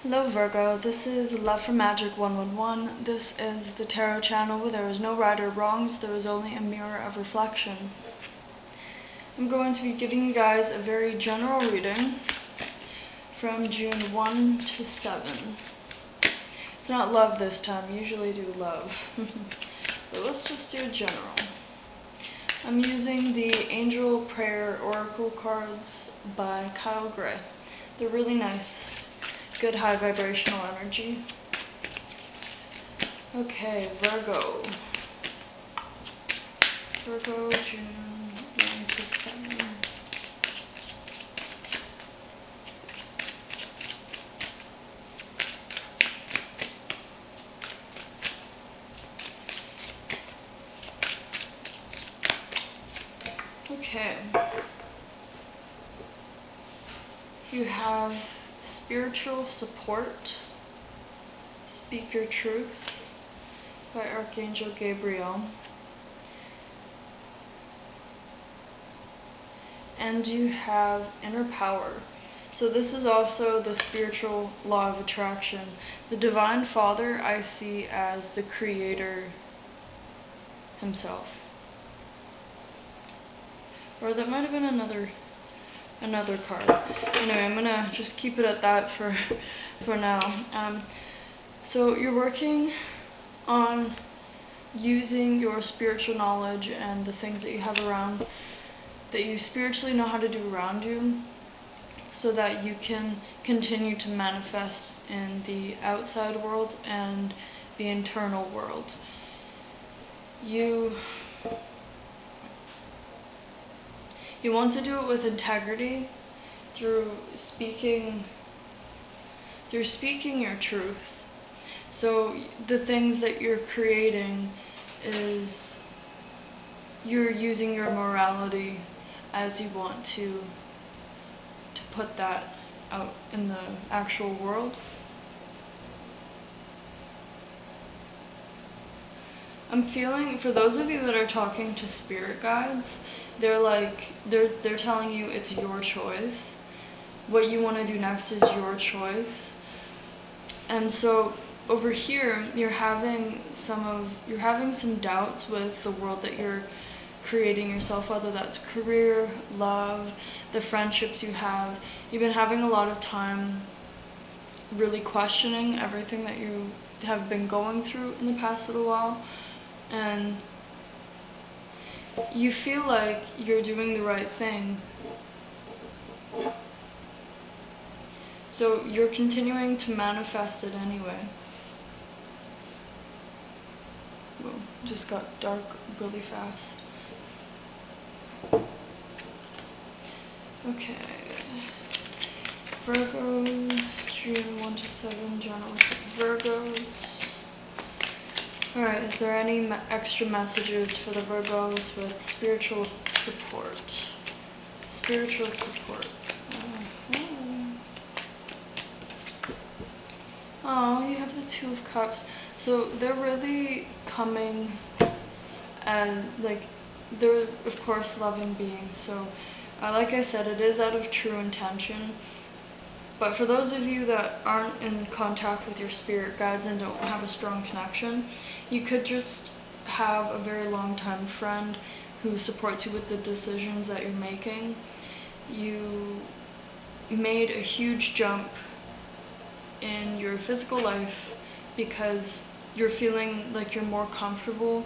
Hello Virgo, this is Love for Magic 111. This is the tarot channel where there is no right or wrongs, there is only a mirror of reflection. I'm going to be giving you guys a very general reading from June 1 to 7. It's not love this time, I usually do love. But let's just do a general. I'm using the Angel Prayer Oracle cards by Kyle Gray. They're really nice. Good high vibrational energy. Okay, Virgo. Virgo, June 1 to 7. Okay. You have Spiritual Support, Speak Your Truth by Archangel Gabriel. And you have Inner Power. So this is also the spiritual law of attraction. The Divine Father I see as the Creator himself. Or that might have been another card. Anyway, I'm gonna just keep it at that for now. So you're working on using your spiritual knowledge and the things that you have around, that you spiritually know how to do around you, so that you can continue to manifest in the outside world and the internal world. You want to do it with integrity through speaking your truth. So the things that you're creating is you're using your morality as you want to put that out in the actual world. I'm feeling, for those of you that are talking to spirit guides, they're telling you it's your choice. What you want to do next is your choice. And so over here you're having some doubts with the world that you're creating yourself, whether that's career, love, the friendships you have. You've been having a lot of time really questioning everything that you have been going through in the past little while. And you feel like you're doing the right thing. So you're continuing to manifest it anyway. Whoa, just got dark really fast. Okay. Virgos, June 1 to 7, general Virgos. Alright, is there any extra messages for the Virgos with spiritual support? Spiritual support. Oh, you have the Two of Cups. So they're really coming and they're of course loving beings. So like I said, it is out of true intention. But for those of you that aren't in contact with your spirit guides and don't have a strong connection, you could just have a very long time friend who supports you with the decisions that you're making. You made a huge jump in your physical life because you're feeling like you're more comfortable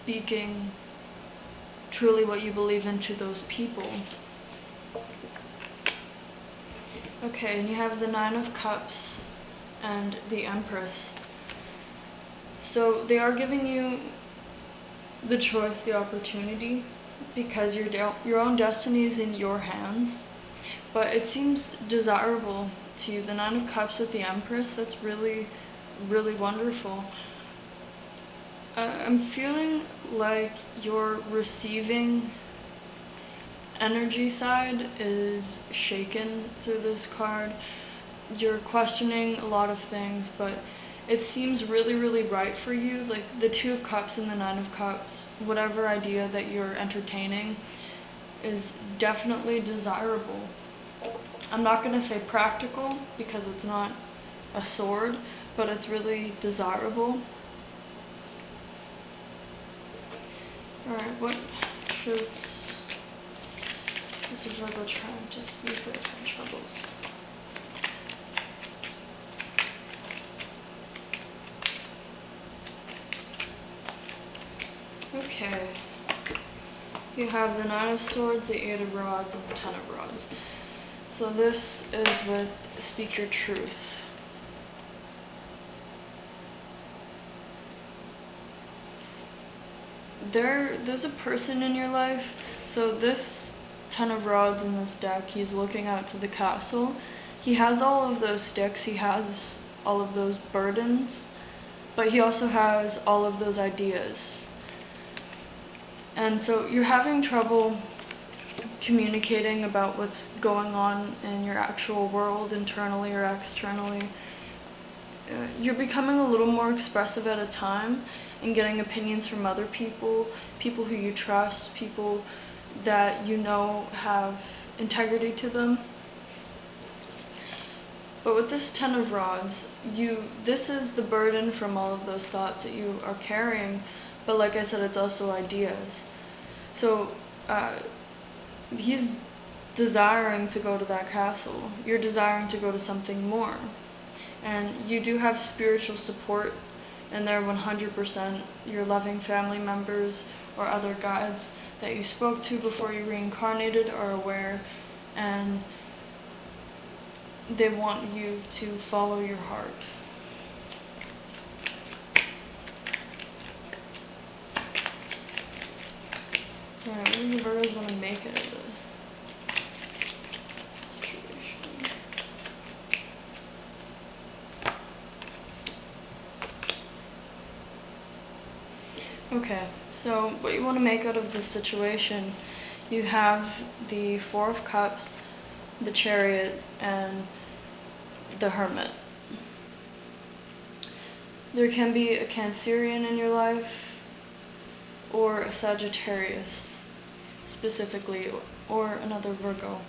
speaking truly what you believe into those people. Okay, and you have the Nine of Cups and the Empress. So they are giving you the choice, the opportunity, because your own destiny is in your hands. But it seems desirable to you. The Nine of Cups with the Empress, that's really, really wonderful. I'm feeling like your receiving energy side is shaken through this card. You're questioning a lot of things, but it seems really, really right for you. Like the Two of Cups and the Nine of Cups, whatever idea that you're entertaining is definitely desirable. I'm not going to say practical because it's not a sword, but it's really desirable. Alright, what truths does a Virgo trying to speak of and troubles? Okay. You have the Nine of Swords, the Eight of Rods, and the Ten of Rods. So this is with Speak Your Truth. There's a person in your life. So this Ten of Rods in this deck, he's looking out to the castle. He has all of those sticks, he has all of those burdens, but he also has all of those ideas. And so you're having trouble communicating about what's going on in your actual world, internally or externally. You're becoming a little more expressive at a time and getting opinions from other people, people who you trust, people that you know have integrity to them. But with this Ten of Rods, this is the burden from all of those thoughts that you are carrying, but like I said, it's also ideas. So he's desiring to go to that castle. You're desiring to go to something more. And you do have spiritual support, and they're 100% your loving family members or other guides that you spoke to before you reincarnated are aware, and they want you to follow your heart. Alright, what does the Virgos want to make it of the situation? Okay, so what you want to make out of this situation, you have the Four of Cups, the Chariot, and the Hermit. There can be a Cancerian in your life, or a Sagittarius specifically, or another Virgo.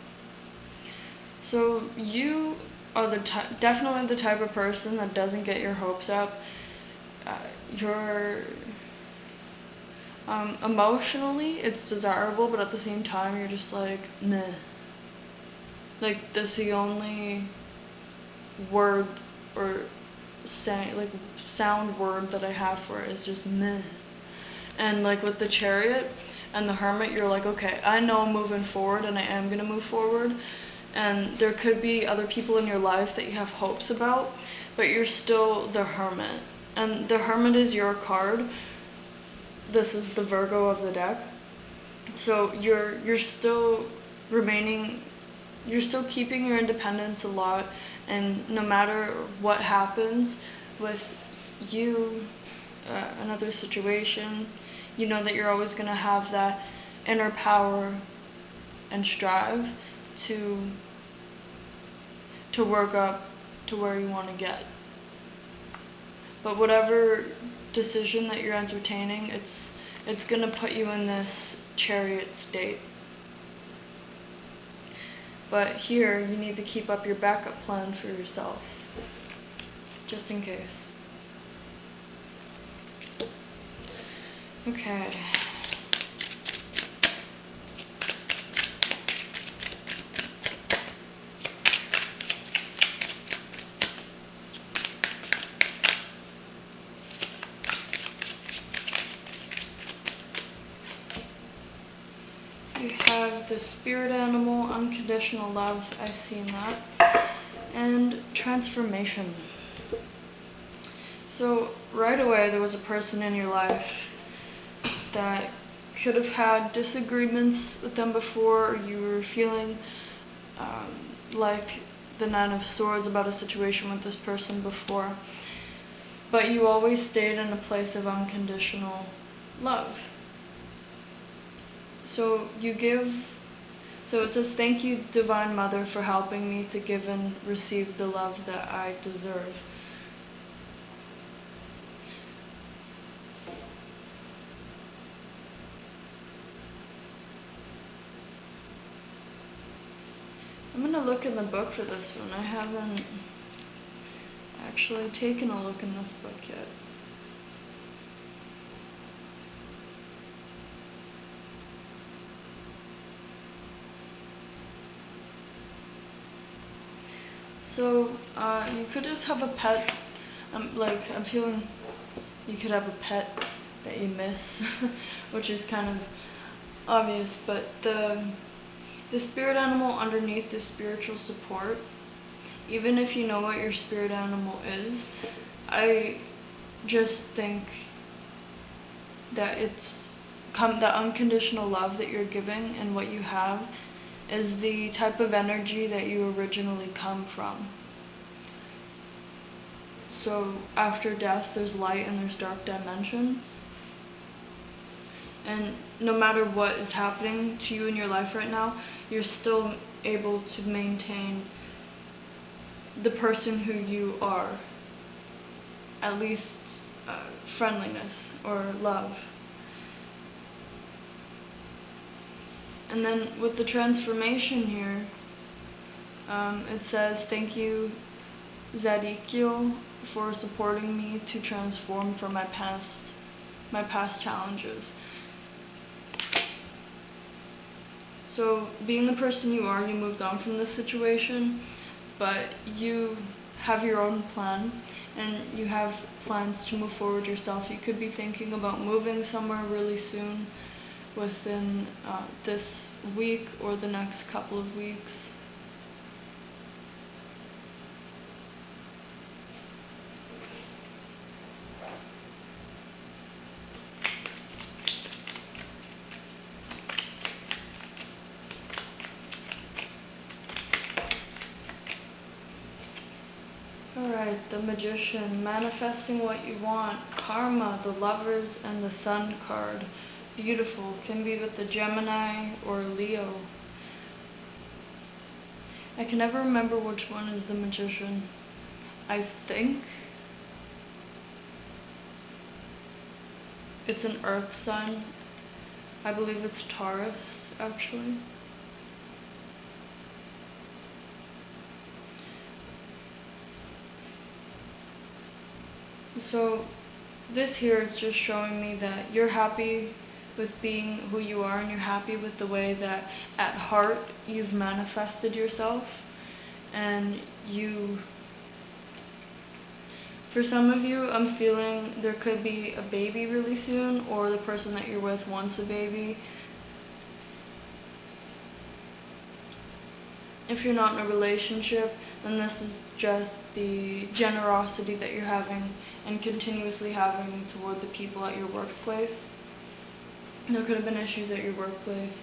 So you are definitely the type of person that doesn't get your hopes up. You're emotionally, it's desirable, but at the same time, you're just like, meh. Like, that's the only word or sound word that I have for it is just meh. And like with the Chariot and the Hermit, you're like, okay, I know I'm moving forward and I am going to move forward. And there could be other people in your life that you have hopes about, but you're still the Hermit. And the Hermit is your card. This is the Virgo of the deck. So you're still remaining, you're still keeping your independence a lot, and no matter what happens with you, another situation, you know that you're always going to have that inner power and strive to work up to where you want to get. But whatever decision that you're entertaining, it's going to put you in this Chariot state. But here, you need to keep up your backup plan for yourself, just in case. Okay. You have the spirit animal, unconditional love, I've seen that, and transformation. So right away there was a person in your life that could have had disagreements with them before, or you were feeling like the Nine of Swords about a situation with this person before, but you always stayed in a place of unconditional love. So it says, thank you, Divine Mother, for helping me to give and receive the love that I deserve. I'm going to look in the book for this one. I haven't actually taken a look in this book yet. So, you could just have a pet. I'm feeling you could have a pet that you miss, which is kind of obvious, but the spirit animal underneath the spiritual support, even if you know what your spirit animal is, I just think that the unconditional love that you're giving and what you have is the type of energy that you originally come from. So after death, there's light and there's dark dimensions. And no matter what is happening to you in your life right now, you're still able to maintain the person who you are. At least friendliness or love. And then with the transformation here, it says, "Thank you, Zadikiel, for supporting me to transform from my past challenges." So, being the person you are, you moved on from this situation, but you have your own plan, and you have plans to move forward yourself. You could be thinking about moving somewhere really soon, within this week or the next couple of weeks. Alright, the Magician, manifesting what you want, Karma, the Lovers, and the Sun card. Beautiful, can be with the Gemini or Leo. I can never remember which one is the Magician. I think it's an Earth sign. I believe it's Taurus, actually. So this here is just showing me that you're happy with being who you are, and you're happy with the way that at heart you've manifested yourself, and for some of you, I'm feeling there could be a baby really soon, or the person that you're with wants a baby. If you're not in a relationship, then this is just the generosity that you're having and continuously having toward the people at your workplace. There could have been issues at your workplace,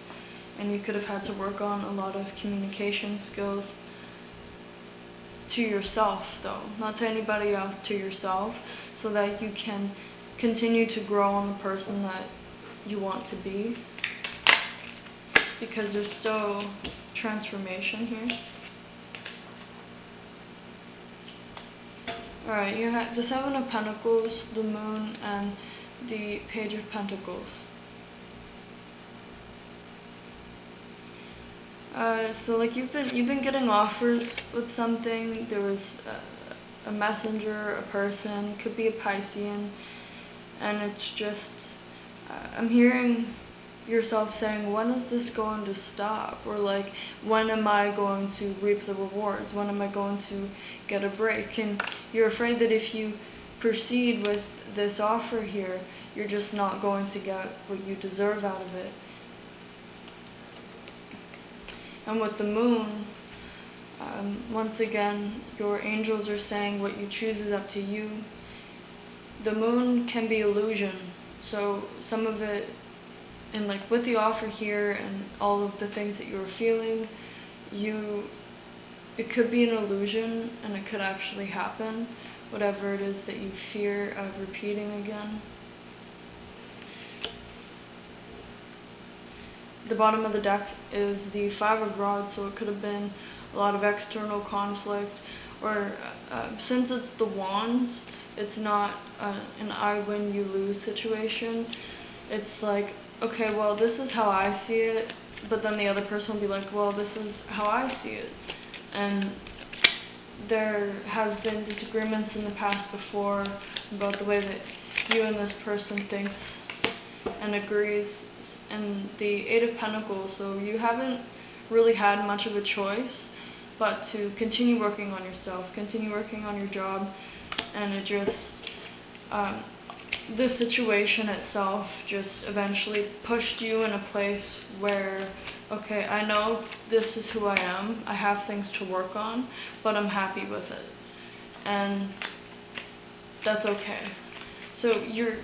and you could have had to work on a lot of communication skills to yourself, though, not to anybody else, to yourself, so that you can continue to grow on the person that you want to be, because there's still transformation here. Alright, you have the Seven of Pentacles, the Moon, and the Page of Pentacles. So like you've been getting offers with something. There was a messenger, a person, could be a Piscean, and it's just I'm hearing yourself saying, when is this going to stop? Or like, when am I going to reap the rewards? When am I going to get a break? And you're afraid that if you proceed with this offer here, you're just not going to get what you deserve out of it. And with the Moon, once again, your angels are saying what you choose is up to you. The Moon can be illusion, so some of it, and like with the offer here and all of the things that you were feeling, it could be an illusion, and it could actually happen, whatever it is that you fear of repeating again. The bottom of the deck is the Five of Rods, so it could have been a lot of external conflict, or since it's the Wand, it's not an I win, you lose situation. It's like, okay, well, this is how I see it, but then the other person will be like, well, this is how I see it. And there has been disagreements in the past before about the way that you and this person thinks and agrees, and the Eight of Pentacles, so you haven't really had much of a choice but to continue working on yourself, continue working on your job, and it just, the situation itself just eventually pushed you in a place where, okay, I know this is who I am, I have things to work on, but I'm happy with it, and that's okay. So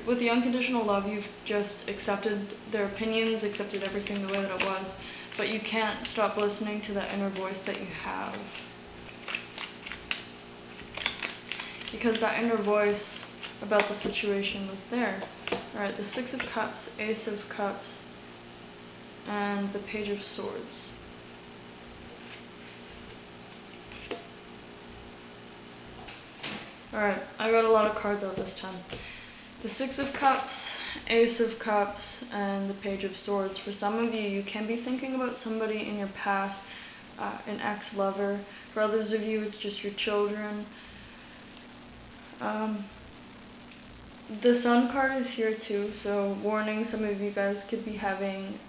with the unconditional love, you've just accepted their opinions, accepted everything the way that it was, but you can't stop listening to that inner voice that you have. Because that inner voice about the situation was there. Alright, the Six of Cups, Ace of Cups, and the Page of Swords. Alright, I got a lot of cards out this time. The Six of Cups, Ace of Cups, and the Page of Swords. For some of you, you can be thinking about somebody in your past, an ex-lover. For others of you, it's just your children. The Sun card is here too, so warning, some of you guys could be having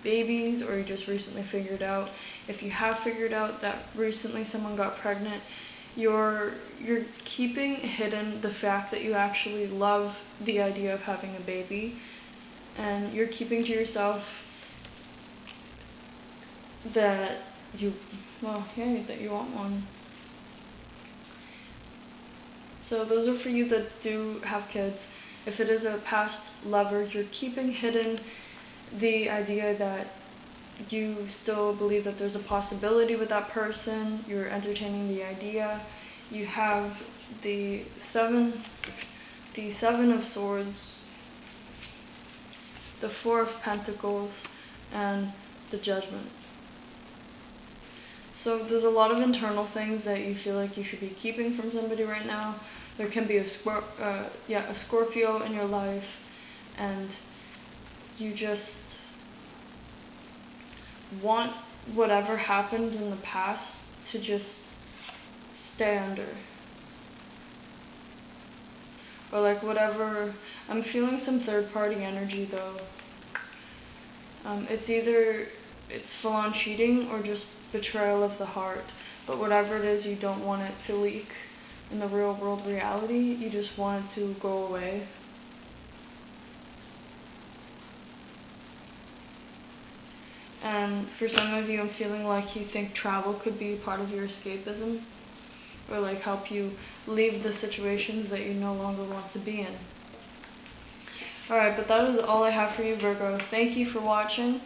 babies, or you just recently figured out. If you have figured out that recently someone got pregnant, you're keeping hidden the fact that you actually love the idea of having a baby, and you're keeping to yourself that that you want one. So those are for you that do have kids. If it is a past lover, you're keeping hidden the idea that you still believe that there's a possibility with that person. You're entertaining the idea. You have the Seven of Swords, the Four of Pentacles, and the Judgment. So there's a lot of internal things that you feel like you should be keeping from somebody right now. There can be a Scorpio in your life, and you just want whatever happened in the past to just stay under. Or like whatever, I'm feeling some third party energy though. It's full on cheating or just betrayal of the heart. But whatever it is, you don't want it to leak in the real world reality. You just want it to go away. And for some of you, I'm feeling like you think travel could be part of your escapism, or like help you leave the situations that you no longer want to be in. Alright, but that is all I have for you, Virgos. Thank you for watching.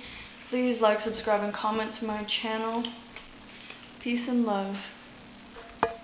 Please like, subscribe, and comment to my channel. Peace and love.